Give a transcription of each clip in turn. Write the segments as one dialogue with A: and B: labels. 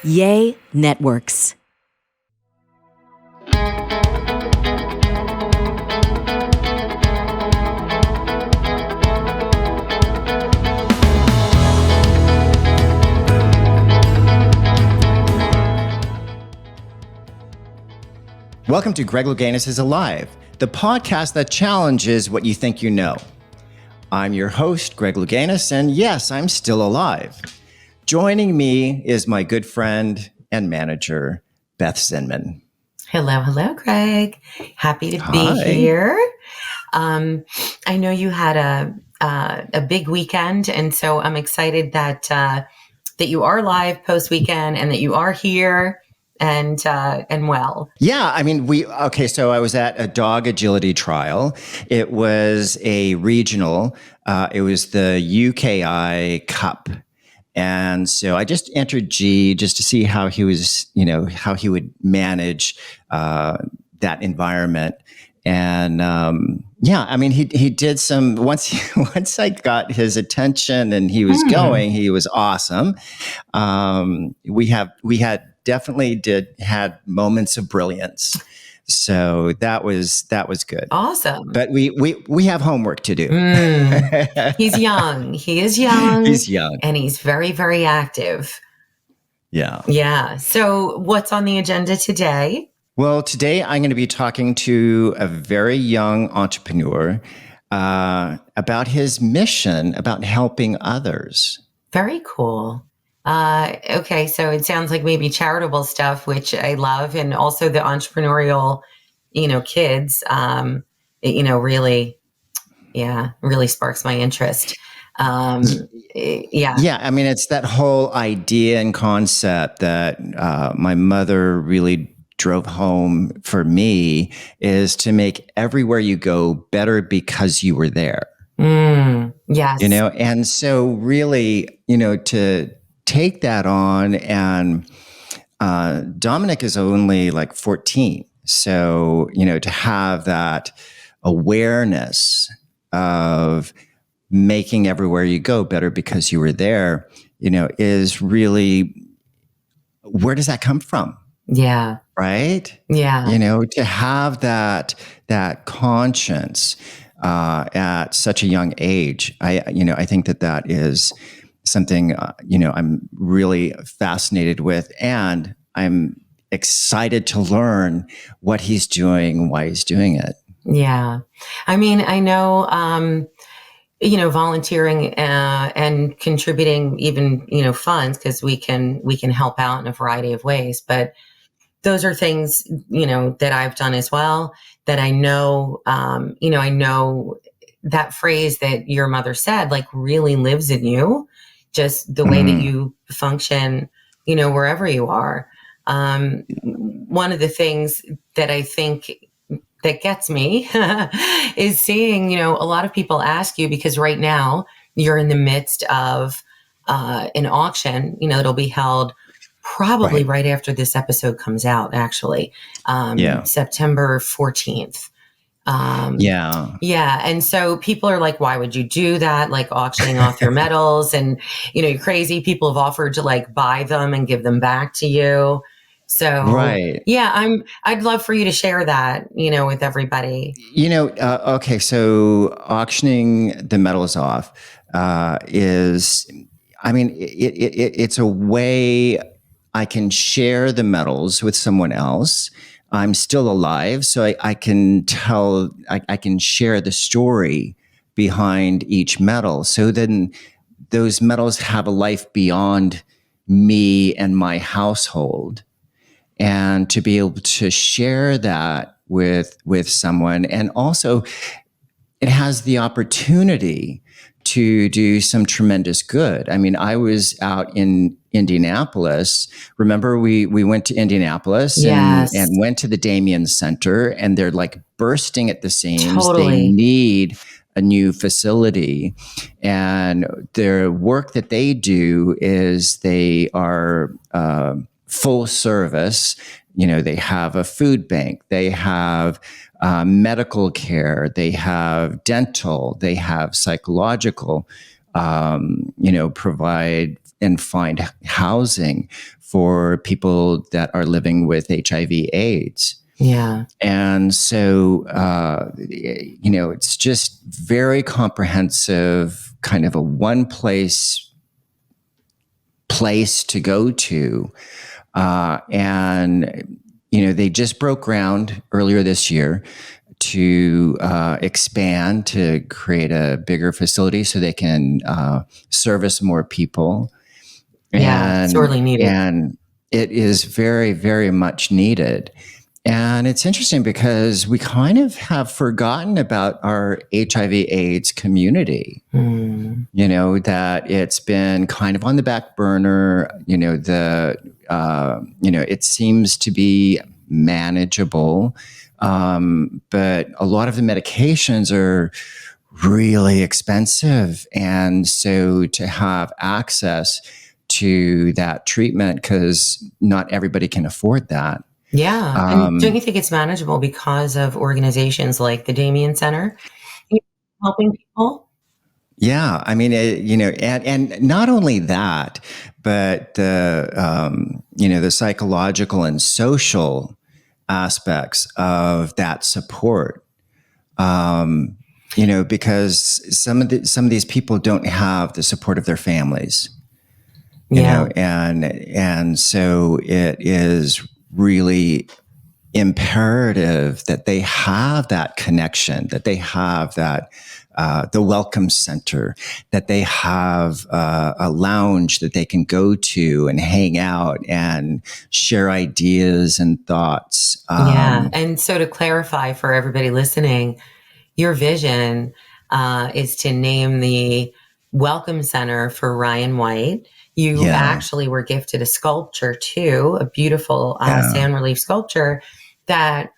A: Yay Networks.
B: Welcome to Greg Louganis is Alive, the podcast that challenges what you think you know. I'm your host, Greg Louganis, and yes, I'm still alive. Joining me is my good friend and manager, Beth Zinman.
C: Hello, Greg. Happy to be here. I know you had a big weekend, and so I'm excited that you are live post weekend and that you are here and well.
B: Yeah, I mean, so I was at a dog agility trial. It was a regional. It was the UKI Cup. And so I just entered G just to see how he was, how he would manage that environment. And he did some, once I got his attention and he was going, he was awesome. We had moments of brilliance. So that was good.
C: Awesome.
B: But we have homework to do.
C: He's young. He is young.
B: He's young.
C: And he's very, very active.
B: Yeah.
C: Yeah. So what's on the agenda today?
B: Well, today I'm going to be talking to a very young entrepreneur about his mission, about helping others.
C: Very cool. Okay, so it sounds like maybe charitable stuff, which I love, and also the entrepreneurial, kids, really sparks my interest.
B: Yeah. I mean, it's that whole idea and concept that my mother really drove home for me is to make everywhere you go better because you were there.
C: Yes.
B: And so really, to take that on, and Dominic is only like 14. So, to have that awareness of making everywhere you go better because you were there, is really, where does that come from?
C: Yeah.
B: Right?
C: Yeah.
B: To have that conscience at such a young age, I think that is something, I'm really fascinated with, and I'm excited to learn what he's doing, why he's doing it.
C: Yeah. I mean, I know, volunteering and contributing even, funds, because we can help out in a variety of ways, but those are things, that I've done as well, that I know, I know that phrase that your mother said, like, really lives in you. Just the way that you function, wherever you are. One of the things that I think that gets me is seeing, a lot of people ask you, because right now you're in the midst of an auction, it'll be held probably right after this episode comes out, actually, September 14th. Yeah. And so people are like, why would you do that? Like, auctioning off your medals, and, you're crazy. People have offered to like buy them and give them back to you. So, I'd love for you to share that, with everybody.
B: Okay. So auctioning the medals off it's a way I can share the medals with someone else. I'm still alive, so I can tell, I can share the story behind each medal. So then those medals have a life beyond me and my household. And to be able to share that with someone, and also it has the opportunity to do some tremendous good. I mean, I was out in Indianapolis. Remember, we went to Indianapolis and went to the Damien Center, and they're like bursting at the seams.
C: Totally.
B: They need a new facility. And their work that they do is they are full service. They have a food bank. They have medical care, they have dental, they have psychological, provide and find housing for people that are living with HIV/AIDS.
C: Yeah.
B: And so, it's just very comprehensive, kind of a one place to go to. And they just broke ground earlier this year to expand, to create a bigger facility so they can service more people.
C: Yeah, sorely needed.
B: And it is very, very much needed. And it's interesting because we kind of have forgotten about our HIV/AIDS community. That it's been kind of on the back burner. It seems to be manageable, but a lot of the medications are really expensive, and so to have access to that treatment, because not everybody can afford that.
C: Yeah. And don't you think it's manageable because of organizations like the Damien Center helping people?
B: Yeah, I mean, and not only that, but the psychological and social aspects of that support. Because some of these people don't have the support of their families. And so it is really imperative that they have that connection, that they have that the welcome center, that they have a lounge that they can go to and hang out and share ideas and thoughts.
C: Yeah. And so to clarify for everybody listening, your vision is to name the Welcome Center for Ryan White. You actually were gifted a sculpture too, a beautiful sand relief sculpture that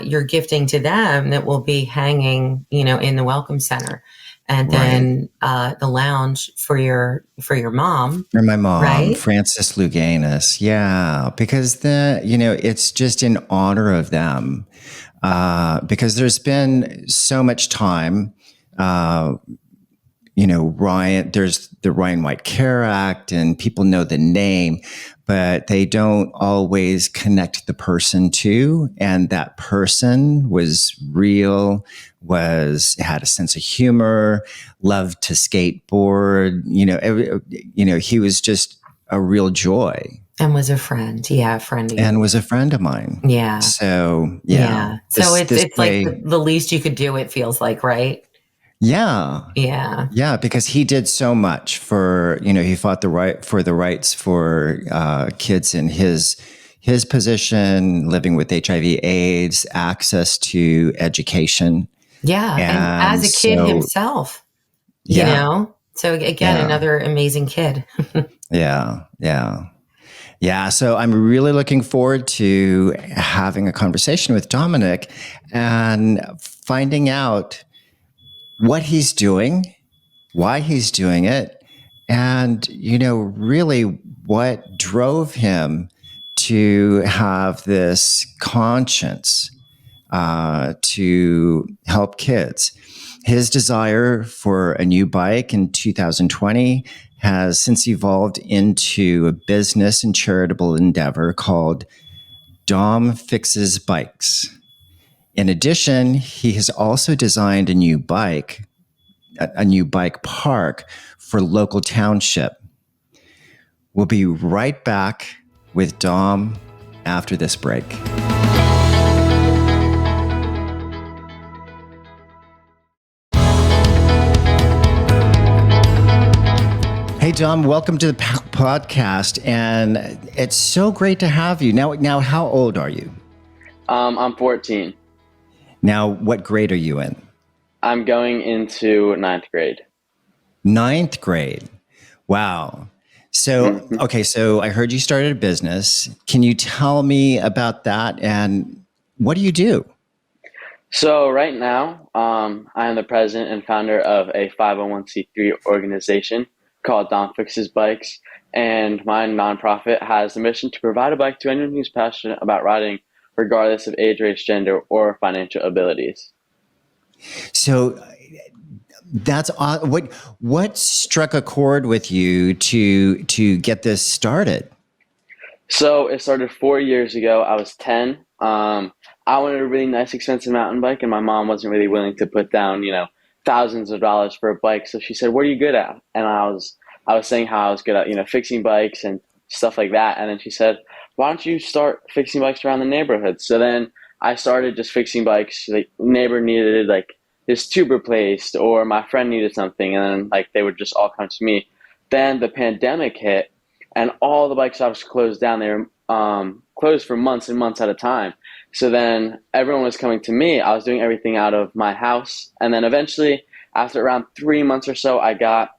C: you're gifting to them that will be hanging, in the Welcome Center. And then the lounge for your mom.
B: For my mom,
C: right?
B: Frances Luganis. Yeah, because it's just in honor of them. Because there's been so much time, there's the Ryan White Care Act, and people know the name, but they don't always connect the person to. And that person was real, had a sense of humor, loved to skateboard. He was just a real joy.
C: And was a friend. Yeah, a friend of yours.
B: And was a friend of mine.
C: Yeah.
B: So, yeah.
C: So it's like the least you could do, it feels like, right?
B: Yeah.
C: Yeah.
B: Yeah, because he did so much for, he fought the rights for kids in his position, living with HIV/AIDS, access to education.
C: Yeah. And as a kid himself, So again, another amazing kid.
B: Yeah. So I'm really looking forward to having a conversation with Dominic and finding out what he's doing, why he's doing it, and, really what drove him to have this conscience to help kids. His desire for a new bike in 2020 has since evolved into a business and charitable endeavor called Dom Fixes Bikes. In addition, he has also designed a new bike park for local township. We'll be right back with Dom after this break. Hey, Dom, welcome to the podcast, and it's so great to have you. Now, how old are you?
D: I'm 14.
B: Now, what grade are you in?
D: I'm going into 9th grade.
B: 9th grade. Wow. So, okay, so I heard you started a business. Can you tell me about that, and what do you do?
D: So right now, I am the president and founder of a 501c3 organization called Dom Fixes Bikes, and my nonprofit has the mission to provide a bike to anyone who's passionate about riding, regardless of age, race, gender, or financial abilities.
B: So That's what struck a chord with you to get this started?
D: So it started 4 years ago. I was 10. I wanted a really nice, expensive mountain bike, and my mom wasn't really willing to put down, thousands of dollars for a bike. So she said, "What are you good at?" And I was saying how I was good at, fixing bikes and stuff like that. And then she said, "Why don't you start fixing bikes around the neighborhood?" So then I started just fixing bikes. Like neighbor needed like his tube replaced, or my friend needed something, and then like they would just all come to me. Then the pandemic hit, and all the bike shops closed down. They were closed for months and months at a time. So then everyone was coming to me. I was doing everything out of my house. And then eventually, after around 3 months or so, I got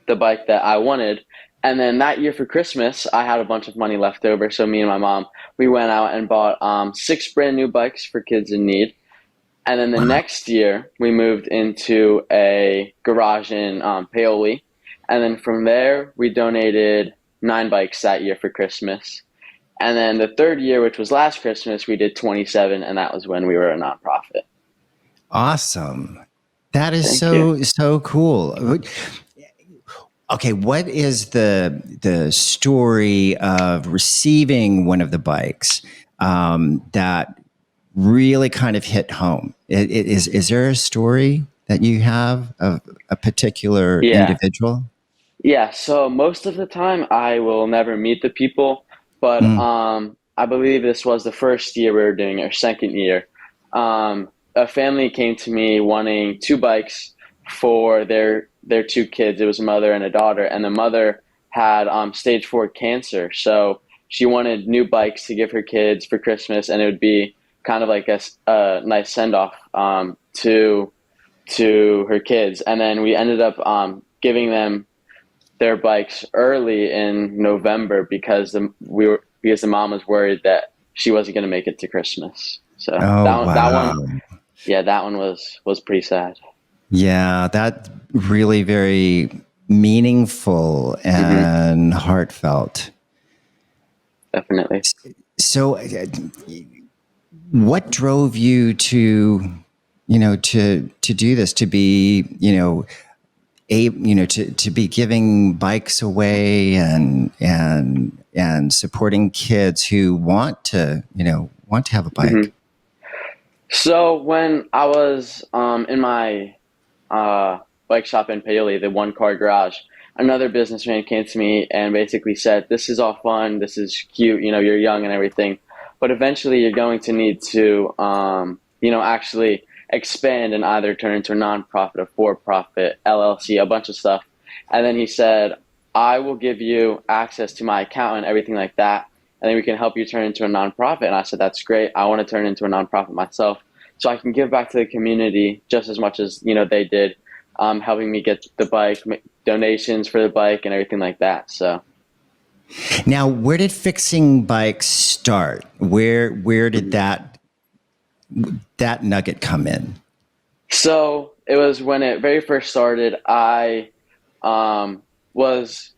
D: the bike that I wanted. And then that year for Christmas, I had a bunch of money left over. So me and my mom, we went out and bought 6 brand new bikes for kids in need. And then the next year, we moved into a garage in Paoli. And then from there, we donated 9 bikes that year for Christmas. And then the third year, which was last Christmas, we did 27, and that was when we were a nonprofit.
B: Awesome. That is
D: Thank you.
B: so cool. Okay, what is the story of receiving one of the bikes that really kind of hit home? Is there a story that you have of a particular
D: Yeah.
B: individual?
D: Yeah, so most of the time I will never meet the people, but
B: Mm.
D: I believe this was the first year we were doing it, or second year. A family came to me wanting 2 bikes for their 2 kids. It was a mother and a daughter, and the mother had stage 4 cancer, so she wanted new bikes to give her kids for Christmas, and it would be kind of like a nice send off to her kids. And then we ended up giving them their bikes early in November because the mom was worried that she wasn't going to make it to Christmas. So
B: Oh,
D: that one,
B: wow.
D: yeah, that one was pretty sad.
B: Yeah, that really very meaningful
D: Hmm.
B: and heartfelt.
D: Definitely.
B: So, what drove you to do this, to be, to be giving bikes away and supporting kids who want to have a
D: Hmm.
B: bike?
D: So when I was in my bike shop in Paoli, the one car garage, another businessman came to me and basically said, "This is all fun. This is cute. You're young and everything, but eventually you're going to need to, actually expand and either turn into a nonprofit, a for-profit, LLC, a bunch of stuff." And then he said, "I will give you access to my account and everything like that, and then we can help you turn into a nonprofit." And I said, "That's great. I want to turn into a nonprofit myself, so I can give back to the community just as much as they did, helping me get the bike, donations for the bike, and everything like that." So,
B: Now, where did fixing bikes start? Where did
D: mhm.
B: that nugget come in?
D: So it was when it very first started. I was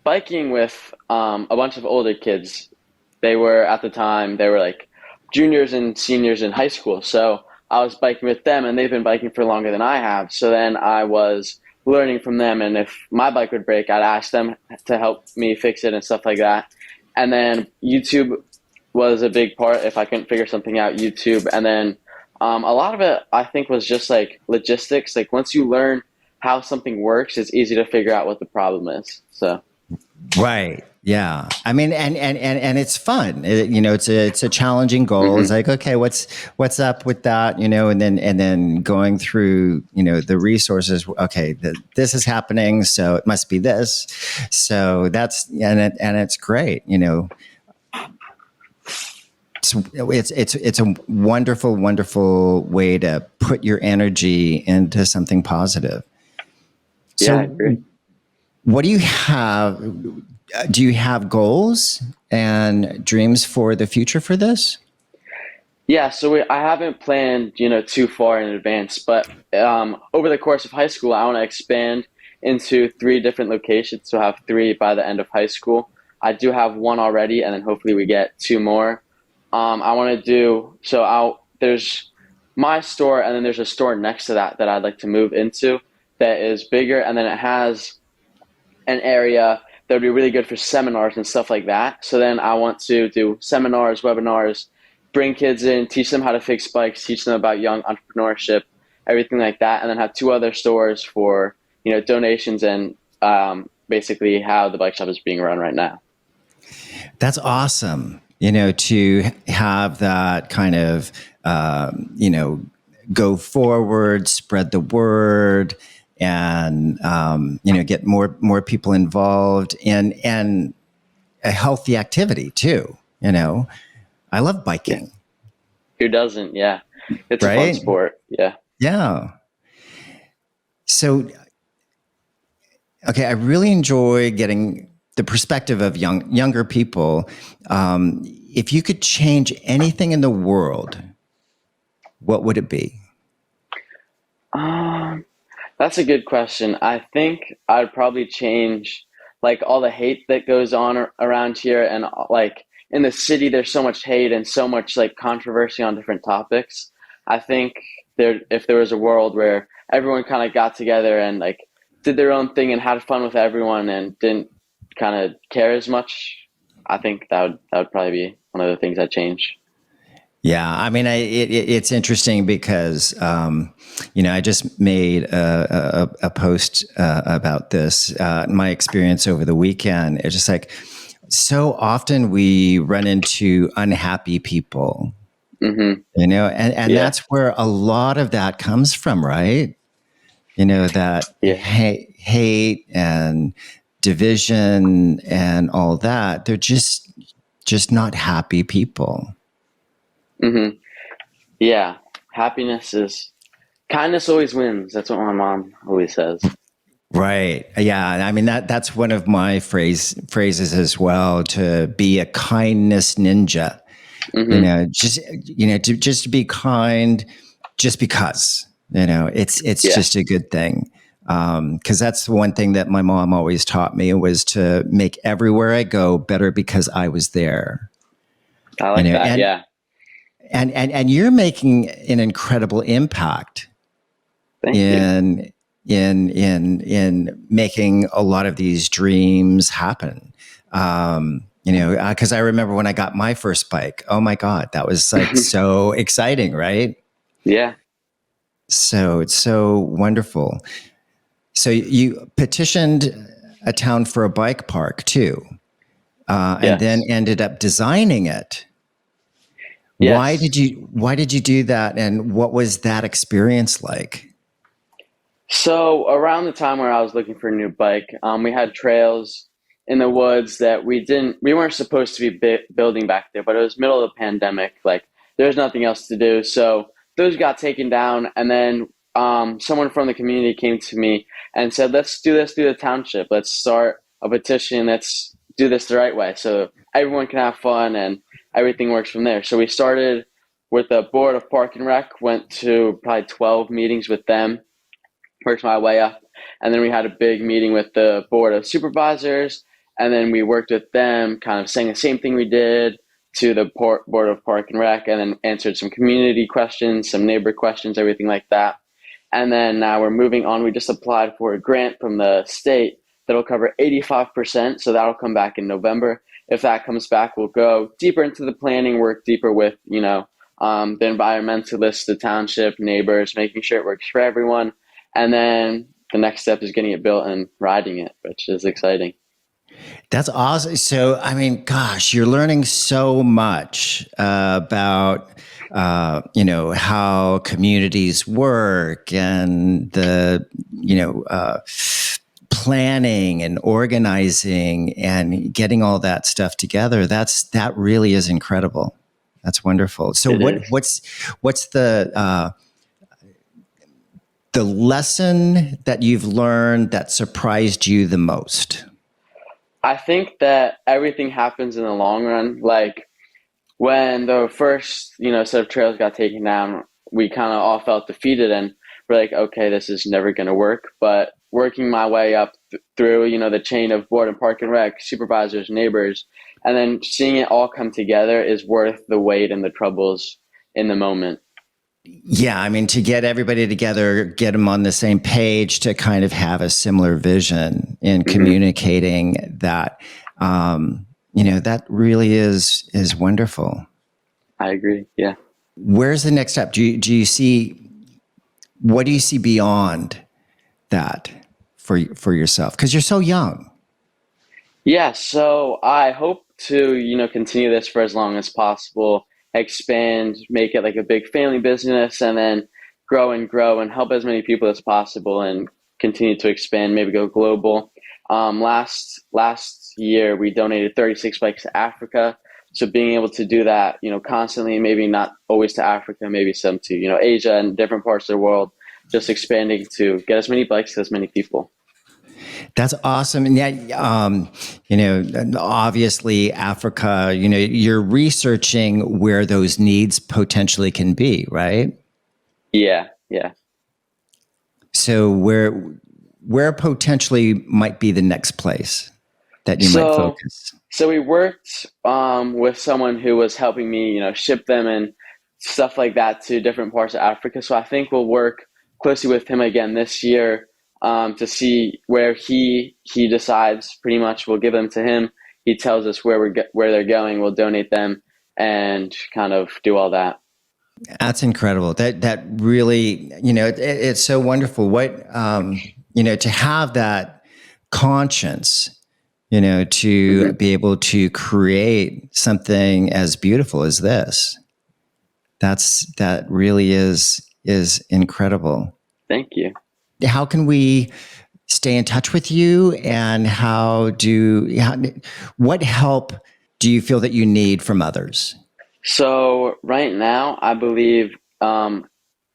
D: biking with a bunch of older kids. They were at the time they were like juniors and seniors in high school. So I was biking with them, and they've been biking for longer than I have. So then I was learning from them, and if my bike would break, I'd ask them to help me fix it and stuff like that. And then YouTube was a big part. If I couldn't figure something out, YouTube. And then a lot of it, I think, was just like logistics. Like once you learn how something works, it's easy to figure out what the problem is. So.
B: Right. Yeah. I mean, and it's fun. It's a challenging goal. It's
D: Hmm.
B: like, okay, what's up with that? And then going through, the resources. Okay, this is happening, so it must be this. So it's great. It's a wonderful way to put your energy into something positive.
D: Yeah,
B: So,
D: I agree.
B: what do you have? Do you have goals and dreams for the future for this?
D: Yeah, so I haven't planned, too far in advance, but over the course of high school, I want to expand into 3 different locations. So I have 3 by the end of high school. I do have 1 already, and then hopefully we get 2 more. I want to do so. There's my store, and then there's a store next to that I'd like to move into. that is bigger, and then it has an area that would be really good for seminars and stuff like that. So then I want to do seminars, webinars, bring kids in, teach them how to fix bikes, teach them about young entrepreneurship, everything like that, and then have two other stores for donations and basically how the bike shop is being run right now.
B: That's awesome. To have that kind of, go forward, spread the word, and get more people involved and a healthy activity too. I love biking.
D: Who doesn't? Yeah, it's a fun
B: Right?
D: sport. Yeah.
B: Yeah. So, okay, I really enjoy getting the perspective of younger people. If you could change anything in the world, what would it be?
D: That's a good question. I think I'd probably change like all the hate that goes on around here, and like in the city there's so much hate and so much like controversy on different topics. I think if there was a world where everyone kind of got together and like did their own thing and had fun with everyone and didn't kind of care as much, I think that would probably be one of the things I'd change.
B: Yeah, I mean, it's interesting because I just made a post about this. My experience over the weekend. It's just like so often we run into unhappy people,
D: Mm-hmm.
B: and
D: Yeah.
B: that's where a lot of that comes from, right? That
D: Yeah.
B: hate and division and all that. They're just not happy people.
D: Mm-hmm. Yeah. Kindness always wins. That's what my mom always says.
B: Right. Yeah. I mean, that's one of my phrases as well, to be a kindness ninja.
D: Mm-hmm.
B: To be kind just because, it's
D: Yeah.
B: just a good thing. Cause that's the one thing that my mom always taught me, was to make everywhere I go better because I was there.
D: I like that.
B: And,
D: Yeah.
B: and you're making an incredible impact
D: Thank you.
B: in making a lot of these dreams happen. Because I remember when I got my first bike. Oh my God, that was like so exciting, right?
D: Yeah.
B: So it's so wonderful. So you petitioned a town for a bike park too, and then
D: Yes.
B: ended up designing it. Why
D: Yes.
B: did you do that, and what was that experience like?
D: So around the time where I was looking for a new bike, we had trails in the woods that we weren't supposed to be building back there, but it was middle of the pandemic. Like there was nothing else to do. So those got taken down. And then someone from the community came to me and said, let's do this through the township. Let's start a petition. Let's do this the right way, so everyone can have fun and everything works from there. So we started with the board of Park and Rec, went to probably 12 meetings with them, worked my way up. And then we had a big meeting with the board of supervisors. And then we worked with them, kind of saying the same thing we did to the board of Park and Rec, and then answered some community questions, some neighbor questions, everything like that. And then now we're moving on. We just applied for a grant from the state that'll cover 85%. So that'll come back in November. If that comes back, we'll go deeper into the planning, work deeper with, the environmentalists, the township, neighbors, making sure it works for everyone. And then the next step is getting it built and riding it, which is exciting.
B: That's awesome. So, I mean, gosh, you're learning so much about, how communities work and the, planning and organizing and getting all that stuff together. That really is incredible. That's wonderful. So, what's the lesson that you've learned that surprised you the most?
D: I think that everything happens in the long run. Like when the first, set of trails got taken down, we kind of all felt defeated and we're like, okay, this is never going to work. But working my way up through, the chain of board and Park and Rec, supervisors, neighbors, and then seeing it all come together is worth the wait and the troubles in the moment.
B: Yeah, I mean, to get everybody together, get them on the same page, to kind of have a similar vision in communicating that, that really is wonderful.
D: I agree. Yeah.
B: Where's the next step? Do you see, what do you see beyond that for yourself? Because you're so young.
D: Yeah, so I hope to, continue this for as long as possible, expand, make it like a big family business, and then grow and help as many people as possible and continue to expand, maybe go global. Last year we donated 36 bikes to Africa. So being able to do that, constantly, maybe not always to Africa, maybe some to, Asia and different parts of the world, just expanding to get as many bikes to as many people.
B: That's awesome. And yet, obviously Africa, you're researching where those needs potentially can be, right?
D: Yeah, yeah.
B: So where potentially might be the next place that you might focus?
D: So we worked with someone who was helping me, ship them and stuff like that to different parts of Africa. So I think we'll work closely with him again this year to see where he decides. Pretty much, we'll give them to him. He tells us where they're going. We'll donate them and kind of do all that.
B: That's incredible. That really, it's so wonderful. What to have that conscience, to be able to create something as beautiful as this. That really is incredible.
D: Thank you.
B: How can we stay in touch with you, and what help do you feel that you need from others?
D: So right now, I believe a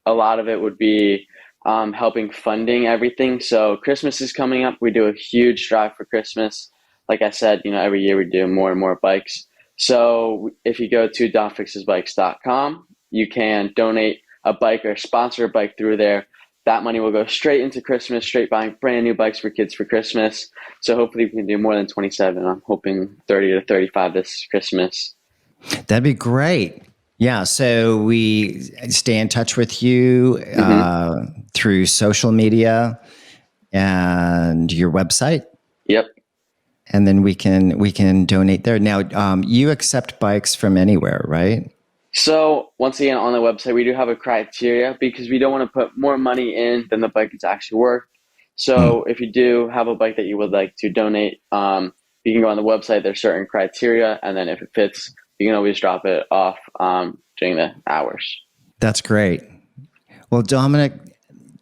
D: lot of it would be helping funding everything. So Christmas is coming up. We do a huge drive for Christmas. Like I said, every year we do more and more bikes. So if you go to donfixesbikes.com, you can donate a bike or sponsor a bike through there. That money will go straight into Christmas, straight buying brand new bikes for kids for Christmas. So hopefully we can do more than 27. I'm hoping 30 to 35 this Christmas.
B: That'd be great. Yeah. So we stay in touch with you through social media and your website.
D: Yep.
B: And then we can donate there. Now, you accept bikes from anywhere, right?
D: So once again, on the website, we do have a criteria because we don't want to put more money in than the bike is actually worth. So if you do have a bike that you would like to donate, you can go on the website. There's certain criteria, and then if it fits, you can always drop it off during the hours.
B: That's great. Well, Dominic,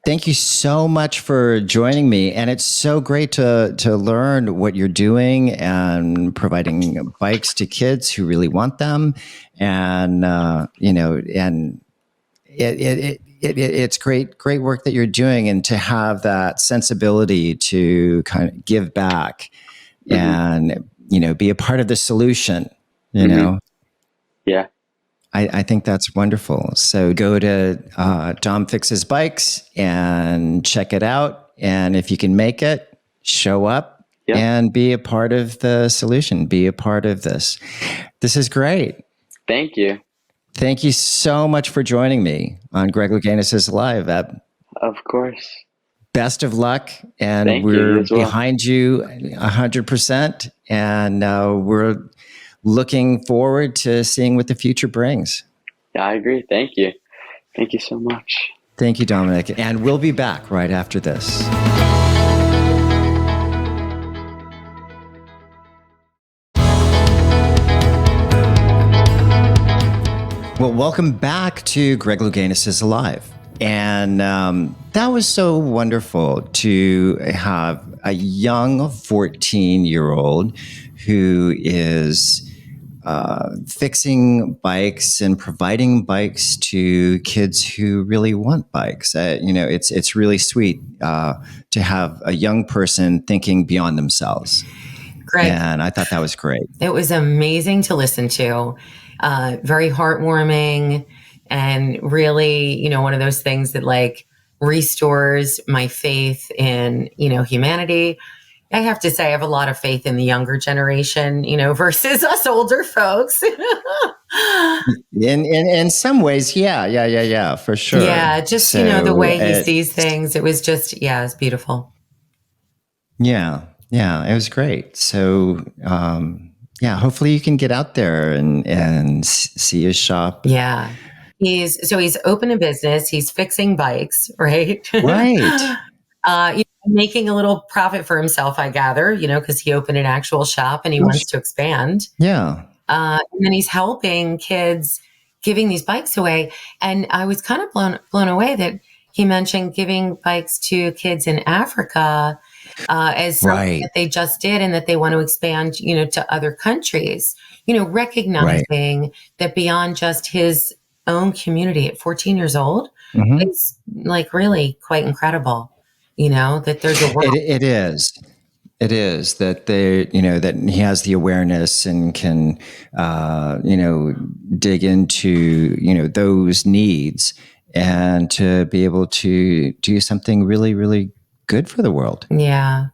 B: thank you so much for joining me. And it's so great to learn what you're doing and providing bikes to kids who really want them. And, and it's great work that you're doing, and to have that sensibility to kind of give back and, be a part of the solution, know?
D: Yeah.
B: I think that's wonderful. So go to Dom Fixes Bikes and check it out. And if you can make it, show up and be a part of the solution. Be a part of this. This is great.
D: Thank you.
B: Thank you so much for joining me on Greg Louganis is Live.
D: Of course.
B: Best of luck. And
D: Thank
B: we're
D: you as well.
B: behind you 100%. And we're looking forward to seeing what the future brings.
D: Yeah, I agree. Thank you. Thank you so much.
B: Thank you, Dominic. And we'll be back right after this. Well, welcome back to Greg Louganis is Alive. And that was so wonderful to have a young 14-year-old who is fixing bikes and providing bikes to kids who really want bikes. It's really sweet to have a young person thinking beyond themselves.
C: Greg,
B: and I thought that was great.
C: It was amazing to listen to. Very heartwarming, and really, one of those things that like restores my faith in, humanity. I have to say, I have a lot of faith in the younger generation, versus us older folks.
B: In some ways, yeah, for sure.
C: Yeah, just,
B: So
C: the way he sees things. It was just, yeah, it's beautiful.
B: yeah, it was great. So yeah, hopefully you can get out there and see his shop.
C: Yeah. He's opened a business. He's fixing bikes, right?
B: Right.
C: Making a little profit for himself, I gather, because he opened an actual shop and he wants to expand.
B: Yeah.
C: And then he's helping kids, giving these bikes away. And I was kind of blown away that he mentioned giving bikes to kids in Africa as something that they just did and that they want to expand, to other countries, recognizing that beyond just his own community at 14 years old is like really quite incredible, that there's a world.
B: It is that that he has the awareness and can, dig into, those needs and to be able to do something really, really good for the world.
C: Yeah.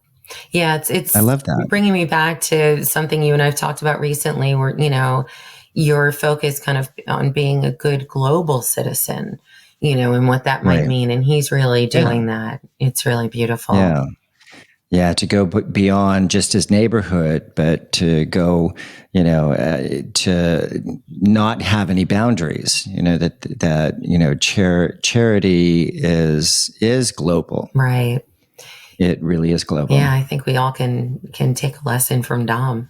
C: Yeah. It's
B: I love that.
C: bringing me back to something you and I've talked about recently where, your focus kind of on being a good global citizen, and what that might mean. And he's really doing that. It's really beautiful.
B: Yeah. Yeah, to go beyond just his neighborhood, but to go, to not have any boundaries. Charity is global.
C: Right.
B: It really is global.
C: Yeah, I think we all can take a lesson from Dom.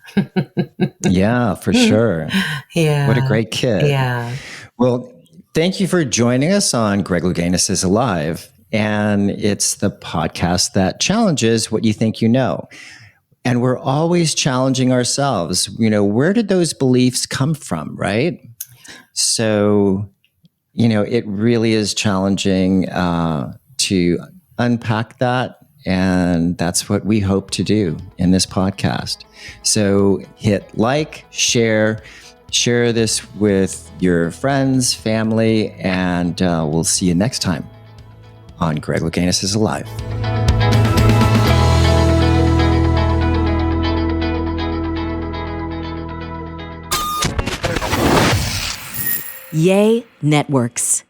B: Yeah, for sure.
C: Yeah.
B: What a great kid.
C: Yeah.
B: Well, thank you for joining us on Greg Louganis is Alive. And it's the podcast that challenges what you think you know. And we're always challenging ourselves. Where did those beliefs come from, right? So, it really is challenging to unpack that. And that's what we hope to do in this podcast. So hit like, share this with your friends, family, and we'll see you next time on Greg Louganis is Alive.
A: Yay Networks.